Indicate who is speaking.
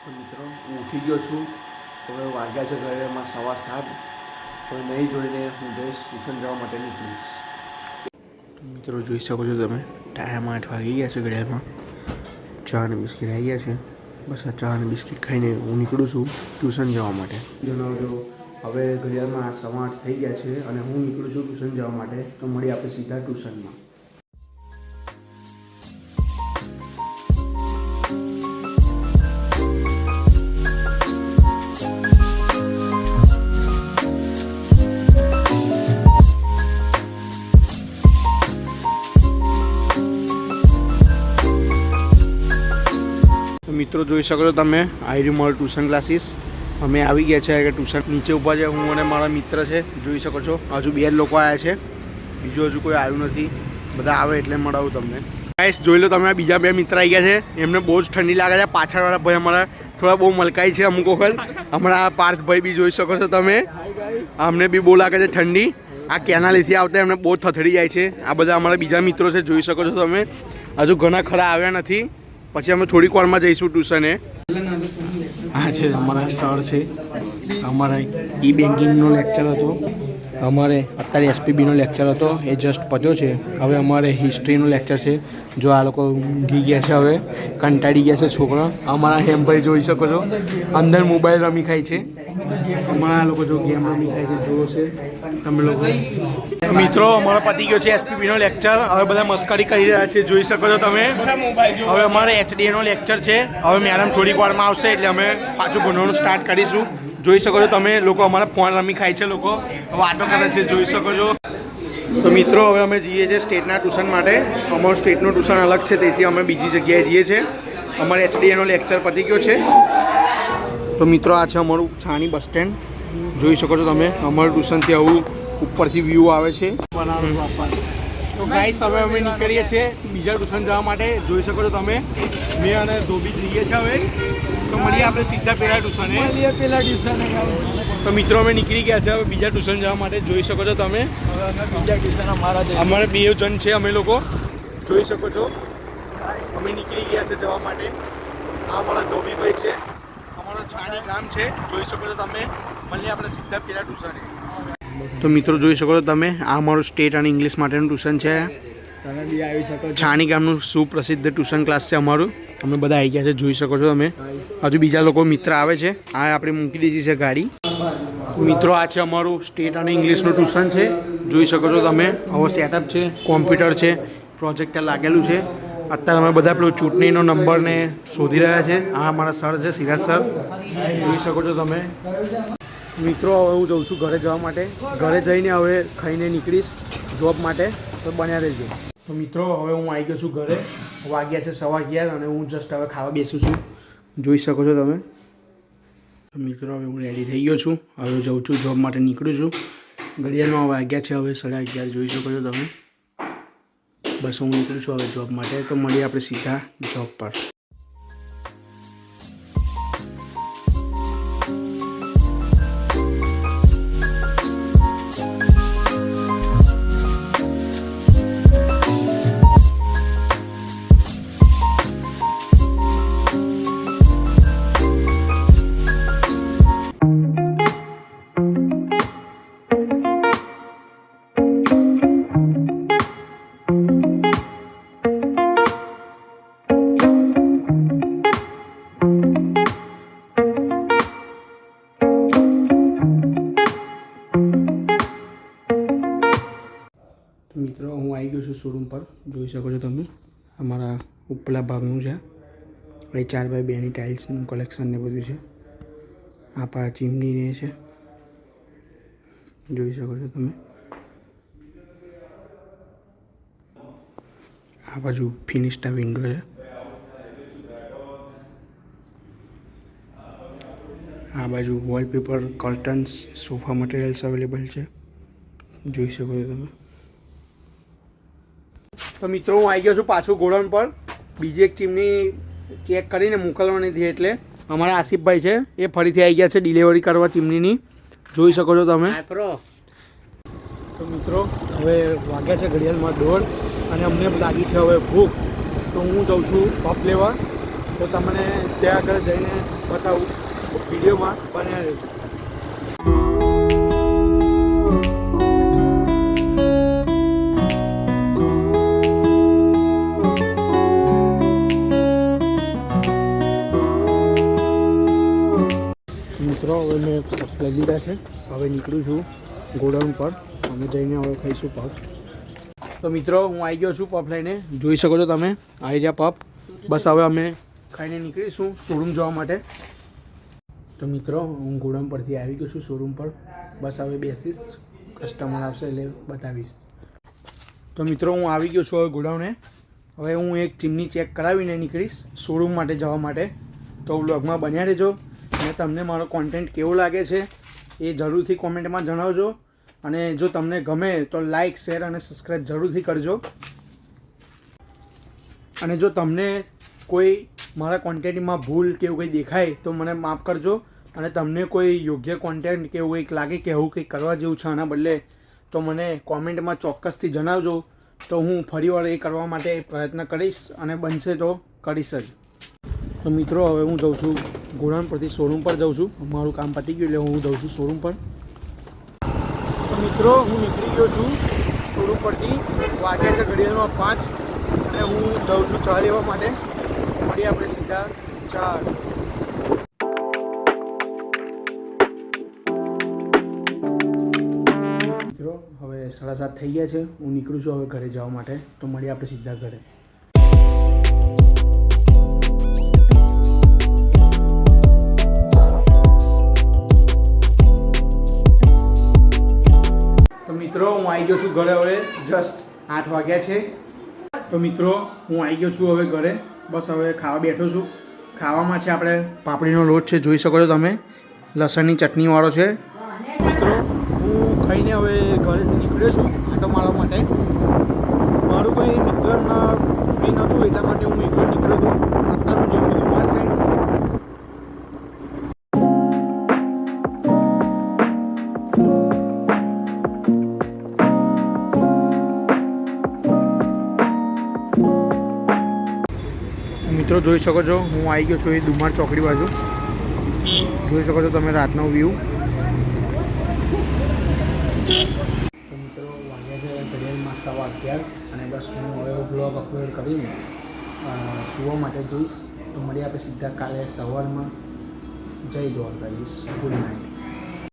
Speaker 1: તો મિત્રો હું ઉઠી ગયો છું. હવે વાગ્યા છે ઘરેમાં 7:15. હવે નહીં ધોઈને હું જઈશ ટ્યુશન જવા માટે નીકળીશ. મિત્રો જોઈ શકો છો તમે, ટાઈમ 8 વાગી ગયા છે. ઘડિયાળમાં ચા અને બિસ્કિટ આવી ગયા છે. બસ આ ચા અને બિસ્કિટ ખાઈને હું નીકળું છું ટ્યુશન જવા માટે. જણાવજો હવે ઘડિયાળમાં 8:15 થઈ ગયા છે અને હું નીકળું છું ટ્યુશન જવા માટે. તો મળીએ આપણે સીધા ટ્યુશનમાં. મિત્રો જોઈ શકો છો તમે, આઈ મોલ ટ્યુશન ક્લાસીસ. અમે આવી ગયા છે કે ટ્યુશન નીચે ઊભા છે. હું અને મારા મિત્ર છે, જોઈ શકો છો. હજુ 2 લોકો આવ્યા છે, બીજું હજુ કોઈ આવ્યું નથી. બધા આવે એટલે મળાવું તમને. ગાઈસ જોઈ લો તમે, બીજા 2 મિત્ર આવી ગયા છે. એમને બહુ જ ઠંડી લાગે છે. પાછળવાળા ભાઈ અમારા થોડા બહુ મલકાઈ છે અમુક વખત. હમણાં પાર્થભાઈ બી જોઈ શકો છો તમે, અમને બી બહુ લાગે છે ઠંડી. આ કેનાલીથી આવતા એમને બહુ થથડી જાય છે. આ બધા અમારા બીજા મિત્રો છે, જોઈ શકો છો તમે. હજુ ઘણા ખરા આવ્યા નથી. પછી અમે થોડીક વારમાં જઈશું ટ્યુશને. આ છે અમારા સર છે. અમારા ઈ-બેન્કિંગનો લેક્ચર હતો. અમારે અત્યારે એસપીબીનો લેક્ચર હતો, એ જસ્ટ પત્યો છે. હવે અમારે હિસ્ટ્રીનો લેક્ચર છે. જો આ લોકો ઊંઘી ગયા છે, હવે કંટાળી ગયા છે છોકરા. અમારા હેમભાઈ જોઈ શકો છો, અંદર મોબાઈલ રમી ખાય છે. અમારા લોકો જો ગેમ રમી ખાય છે, જુઓ છે તમે લોકો. મિત્રો અમારો પતી ગયો છે એસપીબીનો લેક્ચર. હવે બધા મસ્કરી કરી રહ્યા છે, જોઈ શકો છો તમે. હવે અમારે એચડીએનો લેક્ચર છે. હવે મેડમ થોડીક વારમાં આવશે એટલે અમે પાછું ભણવાનું સ્ટાર્ટ કરીશું. જોઈ શકો છો તમે, લોકો અમારા ફોન રમી ખાય છે, લોકો વાતો કરે છે, જોઈ શકો છો. તો મિત્રો હવે અમે જઈએ છીએ સ્ટેટના ટ્યુશન માટે. અમારું સ્ટેટનું ટ્યુશન અલગ છે, તેથી અમે બીજી જગ્યાએ જઈએ છીએ. અમારે એચડીએનો લેક્ચર પતી ગયો છે. તો મિત્રો આ છે અમારું છાણી બસ સ્ટેન્ડ, જોઈ શકો છો તમે. અમારું ટ્યુશનથી આવું ઉપરથી વ્યૂ આવે છે. તો ગાઈસ હવે અમે નીકળીએ છીએ બીજા ટ્યુશન જવા માટે. જોઈ શકો છો તમે, મેં અને ધોબી જઈએ છીએ હવે. તો મળીએ આપણે સીધા પેલા ટ્યુશને. તો મિત્રો અમે નીકળી ગયા છે હવે બીજા ટ્યુશન જવા માટે. જોઈ શકો છો તમે,
Speaker 2: બીજા ટ્યુશન
Speaker 1: અમારે 2 જણ છે અમે લોકો, જોઈ શકો છો. અમે નીકળી ગયા છે જવા માટે. આ અમારા ધોબીભાઈ છે, અમારો છાણી ગામ છે, જોઈ શકો છો તમે. મળીએ આપણે સીધા પેલા ટ્યુશને. તો મિત્રો જોઈ શકો છો તમે, આ અમારું સ્ટેટ અને ઇંગ્લિશ માટેનું ટ્યુશન છે.
Speaker 2: તમે બી આવી શકો છો.
Speaker 1: છાણી ગામનું સુપ્રસિદ્ધ ટ્યુશન ક્લાસ છે અમારું. અમે બધા આવી ગયા છે, જોઈ શકો છો તમે. હજુ બીજા લોકો મિત્ર આવે છે. આ આપણે મૂકી દીધી છે ગાડી. મિત્રો આ છે અમારું સ્ટેટ અને ઇંગ્લિશનું ટ્યુશન છે, જોઈ શકો છો તમે. હવે સેટઅપ છે, કોમ્પ્યુટર છે, પ્રોજેક્ટર લાગેલું છે. અત્યારે અમે બધા પેલું ચૂંટણીનો નંબરને શોધી રહ્યા છે. આ અમારા સર છે, સિરાજ સર, જોઈ શકો છો તમે. મિત્રો હવે હું જઉં છું ઘરે જવા માટે. ઘરે જઈને હવે ખાઈને નીકળીશ જોબ માટે. તો બન્યા રહેજો. તો મિત્રો હવે હું આવી ગયો છું ઘરે. વાગ્યા છે 11:15 અને હું જસ્ટ હવે ખાવા બેસું છું, જોઈ શકો છો તમે. તો મિત્રો હવે હું રેડી થઈ ગયો છું. હવે જઉં છું જોબ માટે, નીકળું છું. ઘડિયાળમાં વાગ્યા છે હવે 11:30, જોઈ શકો છો તમે. બસ હું નીકળું છું હવે જોબ માટે. તો મળીએ આપણે સીધા જોબ પર. મિત્રો હું આવી ગયો છું શોરૂમ પર, જોઈ શકો છો તમે. અમારા ઉપલા ભાગનું છે. એ 4x2ની ટાઇલ્સનું કલેક્શન ને બધું છે. આ પા ચીમની ને છે, જોઈ શકો છો તમે. આ બાજુ ફિનિશના વિન્ડો છે. આ બાજુ wallpaper, curtains, sofa materials available છે, જોઈ શકો છો તમે. તો મિત્રો હું આવી ગયો છું પાછું ગોડાઉન પર. બીજી એક ચીમની ચેક કરીને મોકલવાની હતી, એટલે અમારા આસિફભાઈ છે એ ફરીથી આવી ગયા છે ડિલિવરી કરવા ચીમનીની, જોઈ શકો છો તમે. તો મિત્રો હવે વાગ્યા છે ઘડિયાળમાં 1:30 અને અમને લાગી છે હવે ભૂખ. તો હું જાઉં છું પપ લેવા. તો તમને ત્યાં આગળ જઈને બતાવું. વિડીયોમાં બન્યા રહેજો. મિત્રો હવે મેં પફ લઈ લીધા છે. હવે નીકળું છું ગોડાઉન પર. અમે જઈને હવે ખાઈશું પફ. તો મિત્રો હું આવી ગયો છું પફ લઈને. જોઈ શકો છો તમે આવી રહ્યા પફ. બસ હવે અમે ખાઈને નીકળીશું શોરૂમ જવા માટે. તો મિત્રો હું ગોડાઉન પરથી આવી ગયો છું શોરૂમ પર. બસ હવે બેસીશ, કસ્ટમર આવશે એટલે બતાવીશ. તો મિત્રો હું આવી ગયો છું હવે ગોડાઉને. હવે હું એક ચીમની ચેક કરાવીને નીકળીશ શોરૂમ માટે જવા માટે. તો વ્લોગમાં બન્યા રહેજો. અને તમને મારો કોન્ટેન્ટ કેવો લાગે છે એ જરૂરથી કોમેન્ટમાં જણાવજો. અને જો તમને ગમે તો લાઇક, શેર અને સબસ્ક્રાઈબ જરૂરથી કરજો. અને જો તમને કોઈ મારા કોન્ટેન્ટમાં ભૂલ કે એવું કંઈ દેખાય તો મને માફ કરજો. અને તમને કોઈ યોગ્ય કોન્ટેન્ટ કે એવું કંઈક લાગે કે એવું કંઈક કરવા જેવું છે આના બદલે તો મને કોમેન્ટમાં ચોક્કસથી જણાવજો. તો હું ફરીવાર એ કરવા માટે પ્રયત્ન કરીશ અને બનશે તો કરીશ જ. તો મિત્રો હવે હું જાઉં છું ગોડાઉન પરથી શોરૂમ પર જાઉં છું. મારું કામ પતી ગયું એટલે હું જાઉં છું શોરૂમ પર. તો મિત્રો હું નીકળી ગયો છું શોરૂમ પરથી. વાગ્યા છે ઘડિયાળમાં 5 અને હું જાઉં છું ચા લેવા માટે. મળીએ આપણે સીધા 4. મિત્રો હવે 7:30 થઈ ગયા છે. હું નીકળું છું હવે ઘરે જવા માટે. તો મળીએ આપણે સીધા ઘરે. મિત્રો હું આવી ગયો છું ઘરે. હવે જસ્ટ 8 વાગ્યા છે. તો મિત્રો હું આવી ગયો છું હવે ઘરે. બસ હવે ખાવા બેઠો છું. ખાવામાં છે આપણે પાપડીનો લોટ છે, જોઈ શકો છો તમે. લસણની ચટણીવાળો છે. મિત્રો હું ખાઈને હવે ઘરેથી નીકળ્યો છું આટો મારવા માટે. મારું કોઈ મિત્રના ફ્રી નહોતું એટલા માટે હું એકલો નીકળ્યો હતો. અત્યારે હું જોઉં છું તમારી સાઈડ. મિત્રો જોઈ શકો છો હું આવી ગયો છું એ દુમાર ચોકડી બાજુ. જોઈ શકો છો તમે રાતનો વ્યૂ. તો મિત્રો વાગ્યા છે ઘડિયાળમાં 11:15 અને બસ હું હવે બ્લોગ અપલોડ કરીને સુવા માટે જઈશ. તો મળીએ આપણે સીધા કાલે સવારમાં. જય દ્વારકાધીશ. Good night.